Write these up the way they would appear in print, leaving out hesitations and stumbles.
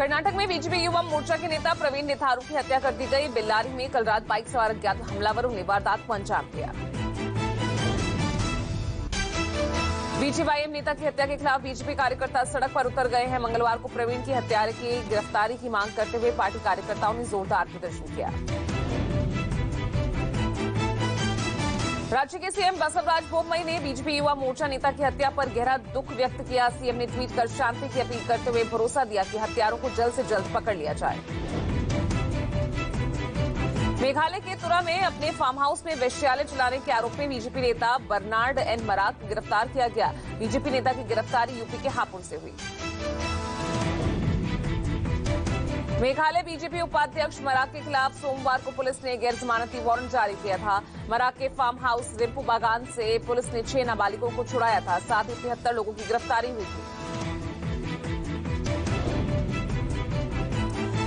कर्नाटक में बीजेपी युवा मोर्चा के नेता प्रवीण निथारू की हत्या कर दी गई। बेल्लारी में कल रात बाइक सवार अज्ञात हमलावरों ने वारदात को अंजाम दिया। बीजेवाईएम नेता की हत्या के खिलाफ बीजेपी कार्यकर्ता सड़क पर उतर गए हैं। मंगलवार को प्रवीण की हत्यारे की गिरफ्तारी की मांग करते हुए पार्टी कार्यकर्ताओं ने जोरदार प्रदर्शन किया। राज्य के सीएम बसवराज बोम्मई ने बीजेपी युवा मोर्चा नेता की हत्या पर गहरा दुख व्यक्त किया। सीएम ने ट्वीट कर शांति की अपील करते हुए भरोसा दिया कि हत्यारों को जल्द से जल्द पकड़ लिया जाए। मेघालय के तुरा में अपने फार्म हाउस में वेश्यालय चलाने के आरोप में बीजेपी नेता बर्नार्ड एन मराक को गिरफ्तार किया गया। बीजेपी नेता की गिरफ्तारी यूपी के हापुड़ से हुई। मेघालय बीजेपी उपाध्यक्ष मराक के खिलाफ सोमवार को पुलिस ने गैर जमानती वारंट जारी किया था। मराक के फार्म हाउस रिम्पू बागान से पुलिस ने 6 नाबालिगों को छुड़ाया था। साथ ही 73 लोगों की गिरफ्तारी हुई थी।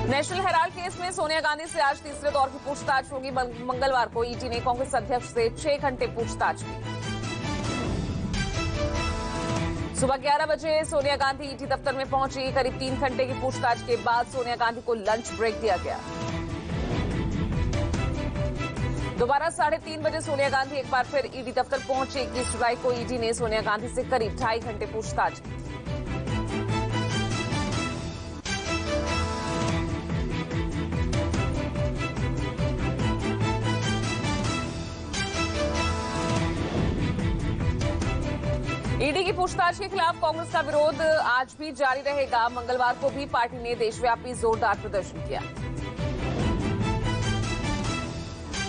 नेशनल हेराल्ड केस में सोनिया गांधी से आज तीसरे दौर की पूछताछ होगी। मंगलवार को ईडी ने कांग्रेस अध्यक्ष से 6 घंटे पूछताछ की। सुबह 11 बजे सोनिया गांधी ईडी दफ्तर में पहुंची। करीब 3 घंटे की पूछताछ के बाद सोनिया गांधी को लंच ब्रेक दिया गया। दोबारा 3:30 बजे सोनिया गांधी एक बार फिर ईडी दफ्तर पहुंची। 21 जुलाई को ईडी ने सोनिया गांधी से करीब 2.5 घंटे पूछताछ की। ईडी की पूछताछ के खिलाफ कांग्रेस का विरोध आज भी जारी रहेगा। मंगलवार को भी पार्टी ने देशव्यापी जोरदार प्रदर्शन किया।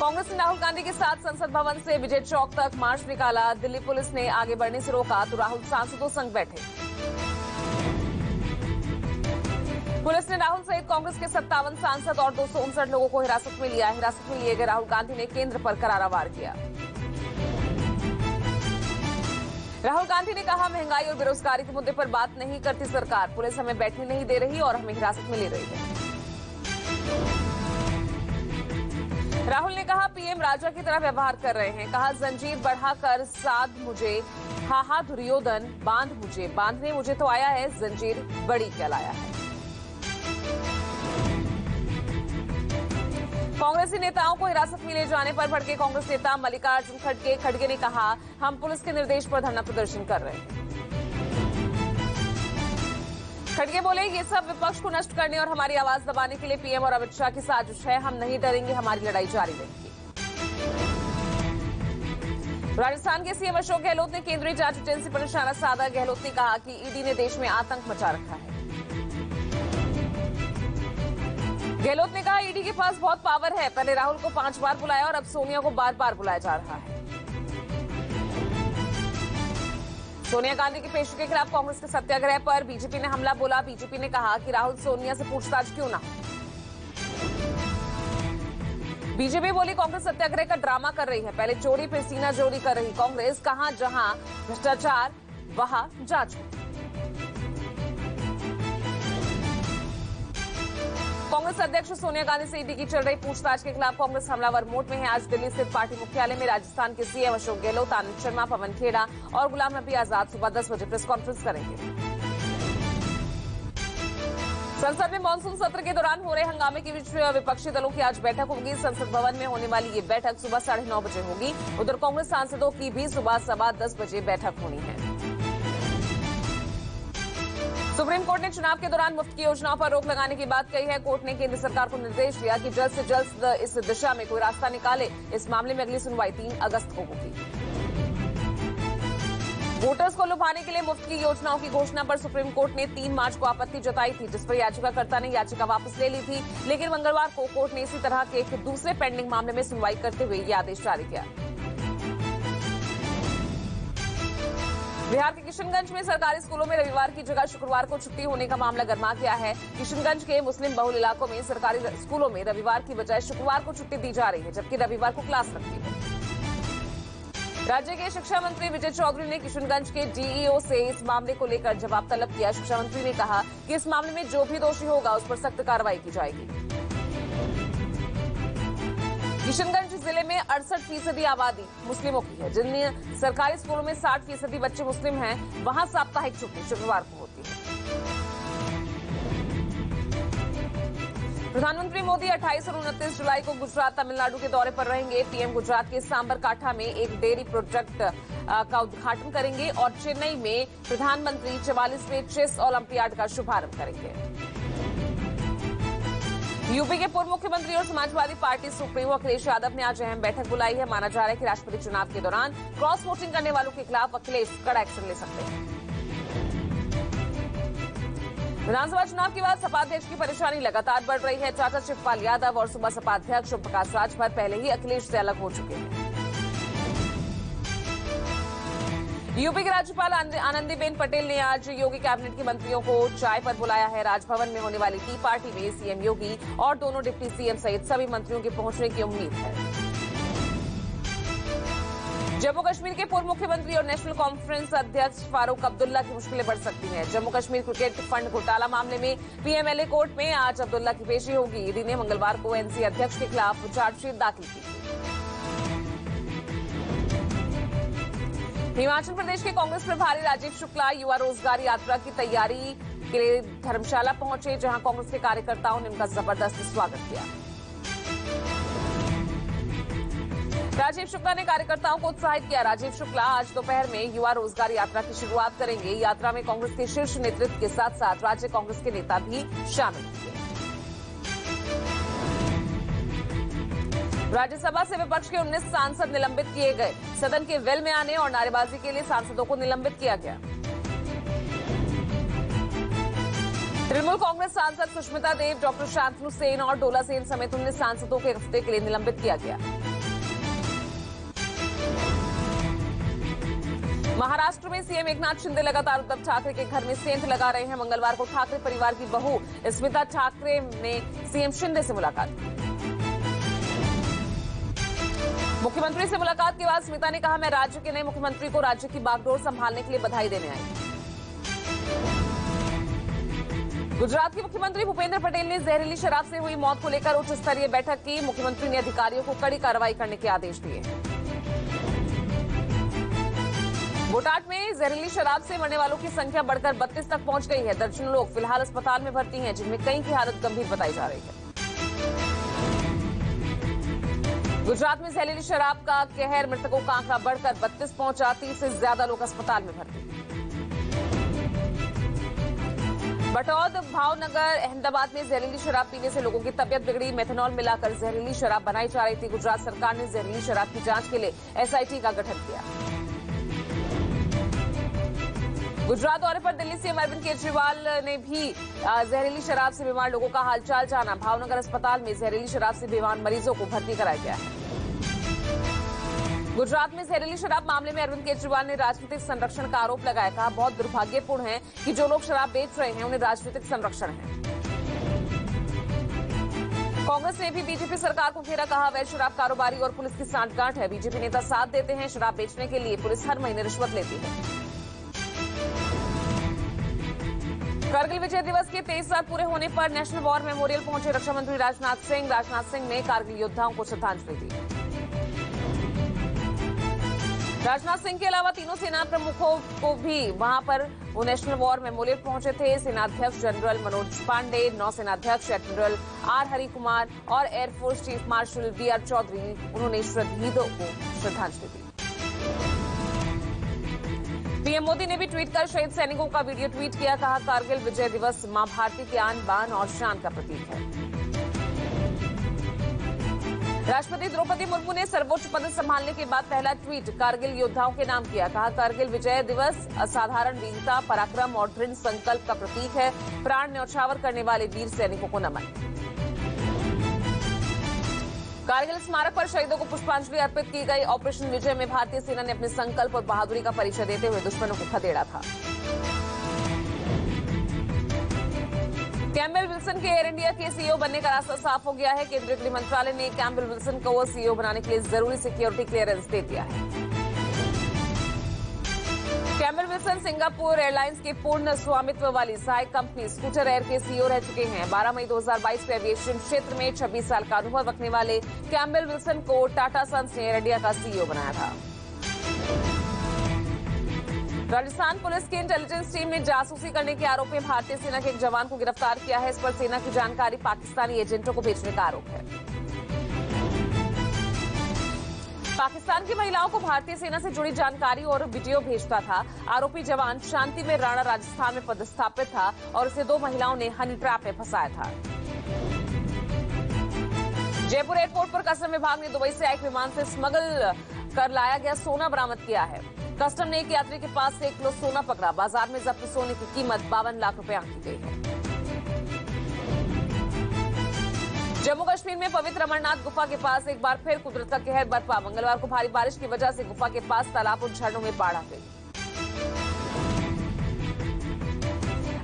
कांग्रेस ने राहुल गांधी के साथ संसद भवन से विजय चौक तक मार्च निकाला। दिल्ली पुलिस ने आगे बढ़ने से रोका तो राहुल सांसदों संग बैठे। पुलिस ने राहुल सहित कांग्रेस के 57 सांसद और 259 लोगों को हिरासत में लिया। हिरासत में लिए गए राहुल गांधी ने केंद्र पर करारा वार किया। राहुल गांधी ने कहा, महंगाई और बेरोजगारी के मुद्दे पर बात नहीं करती सरकार। पुलिस हमें बैठने नहीं दे रही और हमें हिरासत में ले रही है। राहुल ने कहा, पीएम राजा की तरह व्यवहार कर रहे हैं। कहा, जंजीर बढ़ाकर साध मुझे, हा दुर्योधन, बांध मुझे, बांधने मुझे तो आया है, जंजीर बड़ी कहलाया है। कांग्रेसी नेताओं को हिरासत में ले जाने पर भड़के कांग्रेस नेता मल्लिकार्जुन खड़गे ने कहा, हम पुलिस के निर्देश पर धरना प्रदर्शन कर रहे हैं। खड़गे बोले, ये सब विपक्ष को नष्ट करने और हमारी आवाज दबाने के लिए पीएम और अमित शाह की साजिश है। हम नहीं डरेंगे, हमारी लड़ाई जारी रहेगी। राजस्थान के सीएम अशोक गहलोत ने केंद्रीय जांच एजेंसी पर निशाना साधा। गहलोत ने कहा कि ईडी ने देश में आतंक मचा रखा है। गहलोत ने कहा, ईडी के पास बहुत पावर है। पहले राहुल को 5 बार बुलाया और अब सोनिया को बार-बार बुलाया जा रहा है। सोनिया गांधी के पेशी के खिलाफ कांग्रेस के सत्याग्रह पर बीजेपी ने हमला बोला। बीजेपी ने कहा कि राहुल सोनिया से पूछताछ क्यों ना। बीजेपी बोली, कांग्रेस सत्याग्रह का ड्रामा कर रही है। पहले चोरी फिर सीना जोड़ी कर रही कांग्रेस। कहां जहां भ्रष्टाचार वहां जांच। कांग्रेस अध्यक्ष सोनिया गांधी से ईडी की चल रही पूछताछ के खिलाफ कांग्रेस हमलावर मोड में है। आज दिल्ली स्थित पार्टी मुख्यालय में राजस्थान के सीएम अशोक गहलोत, आनंद शर्मा, पवन खेड़ा और गुलाम नबी आजाद सुबह 10 बजे प्रेस कॉन्फ्रेंस करेंगे। संसद में मानसून सत्र के दौरान हो रहे हंगामे के बीच विपक्षी दलों की आज बैठक होगी। संसद भवन में होने वाली ये बैठक सुबह 9:30 बजे होगी। उधर कांग्रेस सांसदों की भी सुबह 10:15 बजे बैठक होनी है। सुप्रीम कोर्ट ने चुनाव के दौरान मुफ्त की योजनाओं पर रोक लगाने की बात कही है। कोर्ट ने केंद्र सरकार को निर्देश दिया कि जल्द से जल्द इस दिशा में कोई रास्ता निकाले। इस मामले में अगली सुनवाई 3 अगस्त को होगी। वोटर्स को लुभाने के लिए मुफ्त की योजनाओं की घोषणा पर सुप्रीम कोर्ट ने 3 मार्च को आपत्ति जताई थी, जिस पर याचिकाकर्ता ने याचिका वापस ले ली थी। लेकिन मंगलवार को कोर्ट ने इसी तरह के एक दूसरे पेंडिंग मामले में सुनवाई करते हुए यह आदेश जारी किया। बिहार के किशनगंज में सरकारी स्कूलों में रविवार की जगह शुक्रवार को छुट्टी होने का मामला गर्मा गया है। किशनगंज के मुस्लिम बहुल इलाकों में सरकारी स्कूलों में रविवार की बजाय शुक्रवार को छुट्टी दी जा रही है, जबकि रविवार को क्लास लगती है। राज्य के शिक्षा मंत्री विजय चौधरी ने किशनगंज के डीईओ से इस मामले को लेकर जवाब तलब किया। शिक्षा मंत्री ने कहा कि इस मामले में जो भी दोषी होगा उस पर सख्त कार्रवाई की जाएगी। किशनगंज जिले में 68% आबादी मुस्लिमों की है। जिन सरकारी स्कूलों में 60% बच्चे मुस्लिम हैं, वहां साप्ताहिक छुट्टी शुक्रवार को होती है। प्रधानमंत्री मोदी 28 और 29 जुलाई को गुजरात तमिलनाडु के दौरे पर रहेंगे। पीएम गुजरात के सांबरकाठा में एक डेयरी प्रोजेक्ट का उद्घाटन करेंगे और चेन्नई में प्रधानमंत्री 44वें चेस ओलंपियाड का शुभारंभ करेंगे। यूपी के पूर्व मुख्यमंत्री और समाजवादी पार्टी सुप्रीमो अखिलेश यादव ने आज अहम बैठक बुलाई है। माना जा रहा है कि राष्ट्रपति चुनाव के दौरान क्रॉस वोटिंग करने वालों के खिलाफ अखिलेश कड़ा एक्शन ले सकते हैं। विधानसभा चुनाव के बाद सपा अध्यक्ष की परेशानी लगातार बढ़ रही है। चाचा शिवपाल यादव और सुबह सपा अध्यक्ष ओम प्रकाश राजभर पहले ही अखिलेश से अलग हो चुके हैं। यूपी की राज्यपाल आनंदीबेन पटेल ने आज योगी कैबिनेट के मंत्रियों को चाय पर बुलाया है। राजभवन में होने वाली टी पार्टी में सीएम योगी और दोनों डिप्टी सीएम सहित सभी मंत्रियों के पहुंचने की उम्मीद है। जम्मू कश्मीर के पूर्व मुख्यमंत्री और नेशनल कॉन्फ्रेंस अध्यक्ष फारूक अब्दुल्ला की मुश्किलें बढ़ सकती हैं। जम्मू कश्मीर क्रिकेट फंड घोटाला मामले में पीएमएलए कोर्ट में आज अब्दुल्ला की पेशी होगी। ईडी ने मंगलवार को एनसी अध्यक्ष के खिलाफ चार्जशीट दाखिल की थी। हिमाचल प्रदेश के कांग्रेस प्रभारी राजीव शुक्ला युवा रोजगार यात्रा की तैयारी के लिए धर्मशाला पहुंचे, जहां कांग्रेस के कार्यकर्ताओं ने उनका जबरदस्त स्वागत किया। राजीव शुक्ला ने कार्यकर्ताओं को उत्साहित किया। राजीव शुक्ला आज दोपहर में युवा रोजगार यात्रा की शुरुआत करेंगे। यात्रा में कांग्रेस के शीर्ष नेतृत्व के साथ साथ राज्य कांग्रेस के नेता भी शामिल होंगे। राज्यसभा से विपक्ष के 19 सांसद निलंबित किए गए। सदन के वेल में आने और नारेबाजी के लिए सांसदों को निलंबित किया गया। तृणमूल कांग्रेस सांसद सुष्मिता देव, डॉक्टर शांतनु सेन और डोला सेन समेत 19 सांसदों के इस्तीफे के लिए निलंबित किया गया। महाराष्ट्र में सीएम एकनाथ शिंदे लगातार उद्धव ठाकरे के घर में सेंध लगा रहे हैं। मंगलवार को ठाकरे परिवार की बहू स्मिता ठाकरे ने सीएम शिंदे से मुलाकात की। मुख्यमंत्री से मुलाकात के बाद स्मिता ने कहा, मैं राज्य के नए मुख्यमंत्री को राज्य की बागडोर संभालने के लिए बधाई देने आई। गुजरात के मुख्यमंत्री भूपेंद्र पटेल ने जहरीली शराब से हुई मौत को लेकर उच्च स्तरीय बैठक की। मुख्यमंत्री ने अधिकारियों को कड़ी कार्रवाई करने के आदेश दिए। बोटाट में जहरीली शराब से मरने वालों की संख्या बढ़कर 32 तक पहुंच गई है। दर्जनों लोग फिलहाल अस्पताल में भर्ती हैं, जिनमें कई की हालत गंभीर बताई जा रही है। गुजरात में जहरीली शराब का कहर, मृतकों का आंकड़ा बढ़कर 32 पहुंचा। 30 से ज्यादा लोग अस्पताल में भर्ती। बटौद, भावनगर, अहमदाबाद में जहरीली शराब पीने से लोगों की तबियत बिगड़ी। मेथनॉल मिलाकर जहरीली शराब बनाई जा रही थी। गुजरात सरकार ने जहरीली शराब की जांच के लिए एसआईटी का गठन किया। गुजरात दौरे पर दिल्ली सीएम अरविंद केजरीवाल ने भी जहरीली शराब से बीमार लोगों का हालचाल जाना। भावनगर अस्पताल में जहरीली शराब से बीमार मरीजों को भर्ती कराया गया है। गुजरात में जहरीली शराब मामले में अरविंद केजरीवाल ने राजनीतिक संरक्षण का आरोप लगाया। कहा, बहुत दुर्भाग्यपूर्ण है कि जो लोग शराब बेच रहे हैं उन्हें राजनीतिक संरक्षण है। कांग्रेस ने भी बीजेपी सरकार को घेरा। कहा, अवैध शराब कारोबारी और पुलिस की सांठगांठ है। बीजेपी नेता साथ देते हैं। शराब बेचने के लिए पुलिस हर महीने रिश्वत लेती है। कारगिल विजय दिवस के 23 साल पूरे होने पर नेशनल वॉर मेमोरियल पहुंचे रक्षा मंत्री राजनाथ सिंह। राजनाथ सिंह ने कारगिल योद्धाओं को श्रद्धांजलि दी। राजनाथ सिंह के अलावा तीनों सेना प्रमुखों को भी वहां पर वो नेशनल वॉर मेमोरियल पहुंचे थे। सेनाध्यक्ष जनरल मनोज पांडे, नौसेनाध्यक्ष एडमिरल आर हरि कुमार और air force chief marshal B R Chaudhari, उन्होंने शहीदों को श्रद्धांजलि दी। पीएम मोदी ने भी ट्वीट कर शहीद सैनिकों का वीडियो ट्वीट किया। कहा, कारगिल विजय दिवस मां भारती के आन बान और शान का प्रतीक है। राष्ट्रपति द्रौपदी मुर्मू ने सर्वोच्च पद संभालने के बाद पहला ट्वीट कारगिल योद्धाओं के नाम किया। कहा, कारगिल विजय दिवस असाधारण वीरता, पराक्रम और दृढ़ संकल्प का प्रतीक है। प्राण न्यौछावर करने वाले वीर सैनिकों को नमन। कारगिल स्मारक पर शहीदों को पुष्पांजलि अर्पित की गई। ऑपरेशन विजय में भारतीय सेना ने अपने संकल्प और बहादुरी का परिचय देते हुए दुश्मनों को खदेड़ा था। कैम्बेल विल्सन के एयर इंडिया के सीईओ बनने का रास्ता साफ हो गया है। केंद्रीय गृह मंत्रालय ने कैम्बेल विल्सन को सीईओ बनाने के लिए जरूरी सिक्योरिटी क्लियरेंस दे दिया है। कैम्बेल विल्सन सिंगापुर एयरलाइंस के पूर्ण स्वामित्व वाली सहायक कंपनी स्कूटर एयर के सीईओ रह चुके हैं। 12 मई 2022 को एविएशन क्षेत्र में 26 साल का अनुभव रखने वाले कैम्बेल विल्सन को टाटा सन्स ने एयर इंडिया का सीईओ बनाया था। राजस्थान पुलिस की इंटेलिजेंस टीम ने जासूसी करने के आरोप में भारतीय सेना के एक जवान को गिरफ्तार किया है। इस पर सेना की जानकारी पाकिस्तानी एजेंटों को भेजने का आरोप है। पाकिस्तान की महिलाओं को भारतीय सेना से जुड़ी जानकारी और वीडियो भेजता था। आरोपी जवान शांति में राणा राजस्थान में पदस्थापित था और उसे 2 महिलाओं ने हनी ट्रैप में फंसाया था। जयपुर एयरपोर्ट पर कस्टम विभाग ने दुबई से एक विमान से स्मगल कर लाया गया सोना बरामद किया है। कस्टम ने एक यात्री के पास से 1 किलो सोना पकड़ा। बाजार में जब्त सोने की कीमत 52 लाख रुपए आंकी गई है। जम्मू कश्मीर में पवित्र अमरनाथ गुफा के पास एक बार फिर कुदरत का कहर बरपा। मंगलवार को भारी बारिश की वजह से गुफा के पास तालाब और झरनों में बाढ़ आ गई।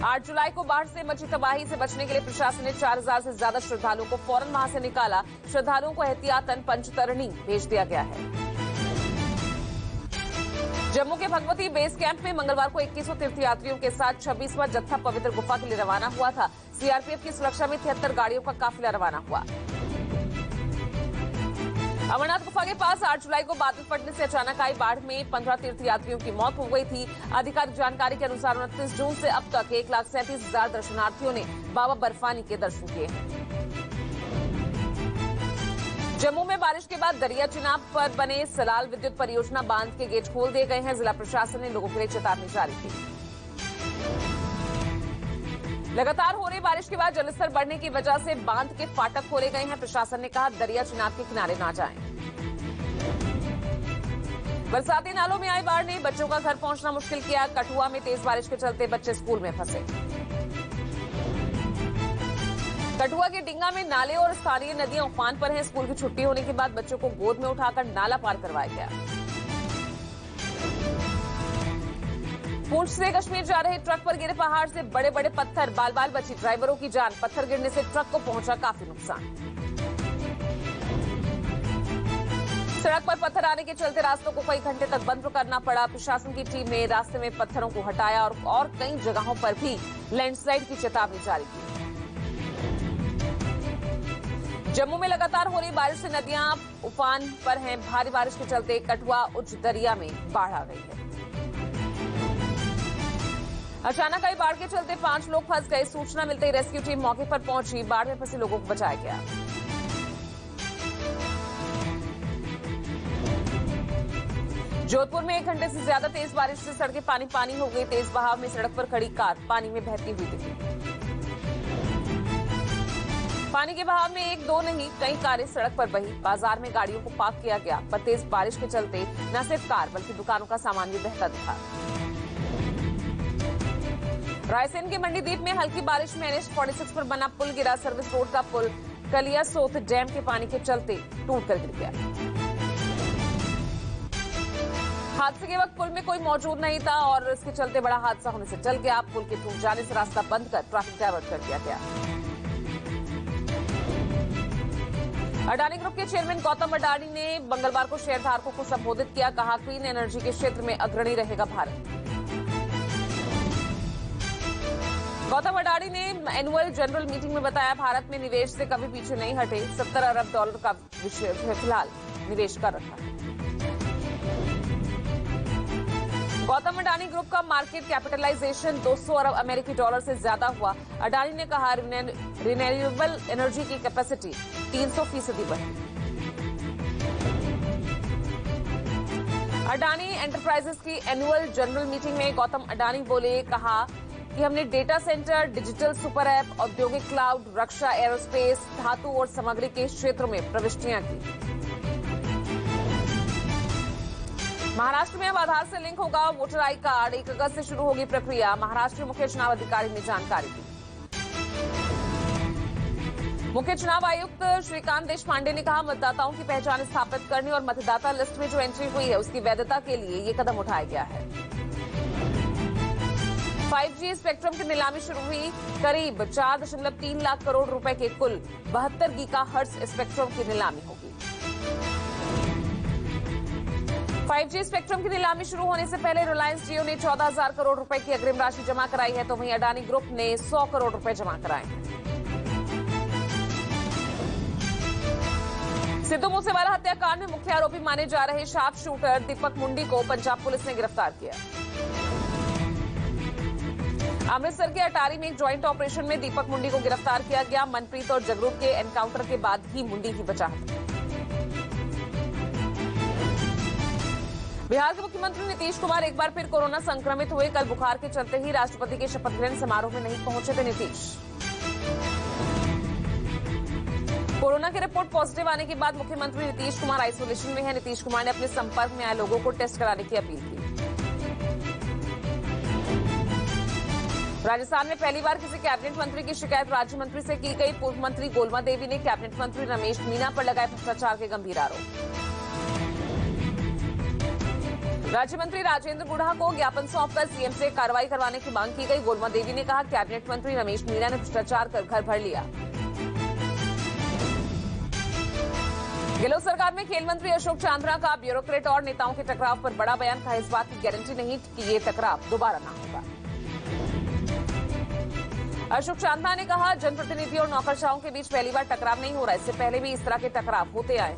8 जुलाई को बाढ़ से मची तबाही से बचने के लिए प्रशासन ने 4000 से ज्यादा श्रद्धालुओं को फौरन वहां से निकाला। श्रद्धालुओं को एहतियातन पंचतरणी भेज दिया गया है। जम्मू के भगवती बेस कैंप में मंगलवार को 2100 तीर्थयात्रियों के साथ 26वां जत्था पवित्र गुफा के लिए रवाना हुआ था। सीआरपीएफ की सुरक्षा में 73 गाड़ियों का काफिला रवाना हुआ। अमरनाथ गुफा के पास 8 जुलाई को बादल फटने से अचानक आई बाढ़ में 15 तीर्थयात्रियों की मौत हो गई थी। आधिकारिक जानकारी के अनुसार 29 जून से अब तक 1,37,000 दर्शनार्थियों ने बाबा बर्फानी के दर्शन किए हैं। जम्मू में बारिश के बाद दरिया चिनाब पर बने सलाल विद्युत परियोजना बांध के गेट खोल दिए गए हैं। जिला प्रशासन ने लोगों के लिए चेतावनी जारी की। लगातार हो रही बारिश के बाद जलस्तर बढ़ने की वजह से बांध के फाटक खोले गए हैं। प्रशासन ने कहा दरिया चिनाब के किनारे ना जाएं। बरसाती नालों में आई बाढ़ ने बच्चों का घर पहुंचना मुश्किल किया। कठुआ में तेज बारिश के चलते बच्चे स्कूल में फंसे। कठुआ के डिंगा में नाले और स्थानीय नदियां उफान पर हैं। स्कूल की छुट्टी होने के बाद बच्चों को गोद में उठाकर नाला पार करवाया गया। पुंछ से कश्मीर जा रहे ट्रक पर गिरे पहाड़ से बड़े बड़े पत्थर, बाल बाल बची ड्राइवरों की जान। पत्थर गिरने से ट्रक को पहुंचा काफी नुकसान। सड़क पर पत्थर आने के चलते रास्तों को कई घंटे तक बंद करना पड़ा। प्रशासन की टीम ने रास्ते में पत्थरों को हटाया और कई जगहों पर भी लैंडस्लाइड की चेतावनी जारी की। जम्मू में लगातार हो रही बारिश से नदियां उफान पर हैं। भारी बारिश के चलते कठुआ उच्च दरिया में बाढ़ आ गई है। अचानक आई बाढ़ के चलते 5 लोग फंस गए। सूचना मिलते ही रेस्क्यू टीम मौके पर पहुंची। बाढ़ में फंसे लोगों को बचाया गया। जोधपुर में 1 घंटे से ज्यादा तेज बारिश से सड़कें पानी पानी हो गई। तेज बहाव में सड़क पर खड़ी कार पानी में बहती हुई दिखी। पानी के बहाव में 1-2 नहीं कई कारें सड़क पर बही। बाजार में गाड़ियों को पार्क किया गया, पर तेज बारिश के चलते न सिर्फ कार बल्कि दुकानों का सामान भी बहता दिखा। रायसेन के मंडीदीप में हल्की बारिश में NH 46 पर बना पुल गिरा। सर्विस रोड का पुल कलियासोत डैम के पानी के चलते टूटकर गिर गया। हादसे के वक्त पुल में कोई मौजूद नहीं था और इसके चलते बड़ा हादसा होने से टल गया। पुल के टूट जाने से रास्ता बंद कर ट्रैफिक डायवर्ट कर दिया गया। अडानी ग्रुप के चेयरमैन गौतम अडानी ने मंगलवार को शेयरधारकों को संबोधित किया। कहा क्लीन एनर्जी के क्षेत्र में अग्रणी रहेगा भारत। गौतम अडानी ने एनुअल जनरल मीटिंग में बताया भारत में निवेश से कभी पीछे नहीं हटे। $70 अरब का फिलहाल निवेश कर रखा है। गौतम अडानी ग्रुप का मार्केट कैपिटलाइजेशन $200 अरब अमेरिकी डॉलर से ज्यादा हुआ। अडानी ने कहा रिन्यूएबल एनर्जी की कैपेसिटी 300% बढ़ी। अडानी एंटरप्राइजेस की एनुअल जनरल मीटिंग में गौतम अडानी बोले, कहा कि हमने data centre, digital super app, औद्योगिक क्लाउड, रक्षा, एरोस्पेस, धातु और सामग्री के क्षेत्रों में प्रविष्टियां की। महाराष्ट्र में अब आधार से लिंक होगा वोटर आई कार्ड। 1 अगस्त से शुरू होगी प्रक्रिया। महाराष्ट्र मुख्य चुनाव अधिकारी ने जानकारी दी। मुख्य चुनाव आयुक्त श्रीकांत देशपांडे ने कहा मतदाताओं की पहचान स्थापित करने और मतदाता लिस्ट में जो एंट्री हुई है उसकी वैधता के लिए ये कदम उठाया गया है। 5G स्पेक्ट्रम की नीलामी शुरू हुई। करीब 4.3 लाख करोड़ रुपए के कुल 72 गीगाहर्ट्ज स्पेक्ट्रम की नीलामी होगी। 5G स्पेक्ट्रम की नीलामी शुरू होने से पहले रिलायंस जियो ने 14,000 करोड़ रुपए की अग्रिम राशि जमा कराई है, तो वहीं अडानी ग्रुप ने 100 करोड़ रुपए जमा कराए हैं। सिद्धू मूसेवाला हत्याकांड में मुख्य आरोपी माने जा रहे शार्प शूटर दीपक मुंडी को पंजाब पुलिस ने गिरफ्तार किया। अमृतसर के अटारी में एक ज्वाइंट ऑपरेशन में दीपक मुंडी को गिरफ्तार किया गया। मनप्रीत और जगरूप के एनकाउंटर के बाद ही मुंडी की बचाहट। बिहार के मुख्यमंत्री नीतीश कुमार एक बार फिर कोरोना संक्रमित हुए। कल बुखार के चलते ही राष्ट्रपति के शपथ ग्रहण समारोह में नहीं पहुंचे थे नीतीश। कोरोना की रिपोर्ट पॉजिटिव आने के बाद मुख्यमंत्री नीतीश कुमार आइसोलेशन में हैं। नीतीश कुमार ने अपने संपर्क में आए लोगों को टेस्ट कराने की अपील की। राजस्थान में पहली बार किसी कैबिनेट मंत्री की शिकायत राज्य मंत्री से की गई। पूर्व मंत्री गोलमा देवी ने कैबिनेट मंत्री रमेश मीना पर लगाए भ्रष्टाचार के गंभीर आरोप। राज्य मंत्री राजेंद्र गुढ़ा को ज्ञापन सौंपकर सीएम से कार्रवाई करवाने की मांग की गई। गोलमा देवी ने कहा, कैबिनेट मंत्री रमेश मीना ने भ्रष्टाचार कर घर भर लिया। गहलोत सरकार में खेल मंत्री अशोक चांद्रा का ब्यूरोक्रेट और नेताओं के टकराव पर बड़ा बयान। कहा, इस बात की गारंटी नहीं कि ये टकराव दोबारा ना होगा। अशोक चांद्रा ने कहा, जनप्रतिनिधि और नौकरशाहों के बीच पहली बार टकराव नहीं हो रहा, इससे पहले भी इस तरह के टकराव होते आए।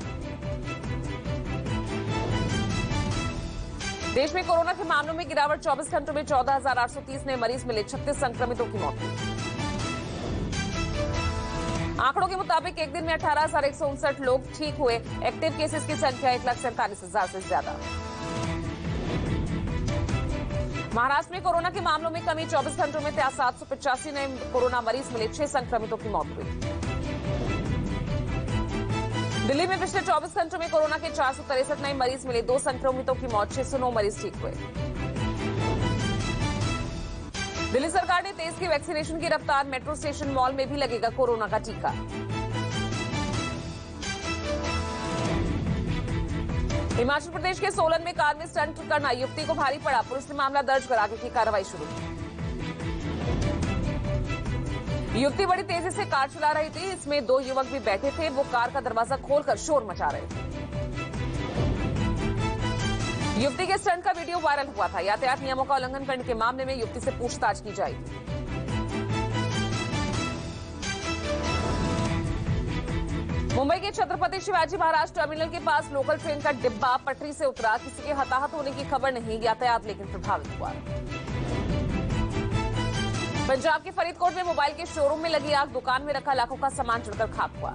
देश में कोरोना के मामलों में गिरावट। 24 घंटों में 14,830 नए मरीज मिले। 36 संक्रमितों की मौत हुई। आंकड़ों के मुताबिक एक दिन में 18,159 लोग ठीक हुए। एक्टिव केसेस की संख्या 1,47,000 से ज्यादा। महाराष्ट्र में कोरोना के मामलों में कमी। 24 घंटों में 785 नए कोरोना मरीज मिले। 6 संक्रमितों की मौत हुई। दिल्ली में पिछले 24 घंटों में कोरोना के 463 नए मरीज मिले। 2 संक्रमितों की मौत। 609 मरीज ठीक हुए। दिल्ली सरकार ने तेज की वैक्सीनेशन की रफ्तार। मेट्रो स्टेशन मॉल में भी लगेगा कोरोना का टीका। हिमाचल प्रदेश के सोलन में कार में स्टंट करना युवती को भारी पड़ा। पुलिस ने मामला दर्ज कर आगे की कार्रवाई शुरू की। युवती बड़ी तेजी से कार चला रही थी। इसमें 2 युवक भी बैठे थे। वो कार का दरवाजा खोलकर शोर मचा रहे थे। युवती के स्टंट का वीडियो वायरल हुआ था। यातायात नियमों का उल्लंघन करने के मामले में युवती से पूछताछ की जाएगी। मुंबई के छत्रपति शिवाजी महाराज टर्मिनल के पास लोकल ट्रेन का डिब्बा पटरी से उतरा। किसी के हताहत होने की खबर नहीं। यातायात लेकिन प्रभावित हुआ। पंजाब के फरीदकोट में मोबाइल के शोरूम में लगी आग। दुकान में रखा लाखों का सामान जलकर खाक हुआ।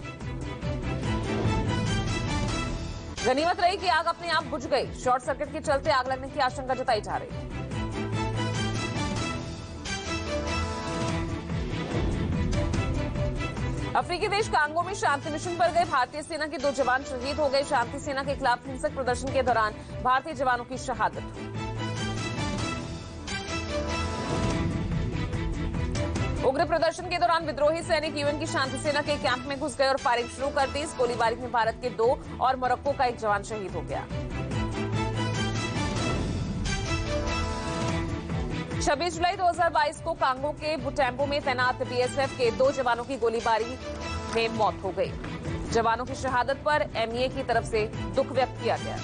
गनीमत रही कि आग अपने आप बुझ गई। शॉर्ट सर्किट के चलते आग लगने की आशंका जताई जा रही है। अफ्रीकी देश कांगो में शांति मिशन पर गए भारतीय सेना के 2 जवान शहीद हो गए। शांति सेना के खिलाफ हिंसक प्रदर्शन के दौरान भारतीय जवानों की शहादत हुई। उग्र प्रदर्शन के दौरान विद्रोही सैनिक यूएन की शांति सेना के कैंप में घुस गए और फायरिंग शुरू कर दी। इस गोलीबारी में भारत के 2 और मोरक्को का 1 जवान शहीद हो गया। 26 जुलाई 2022 को कांगो के बुटेम्बो में तैनात बीएसएफ के 2 जवानों की गोलीबारी में मौत हो गई। जवानों की शहादत पर एमईए की तरफ से दुख व्यक्त किया गया।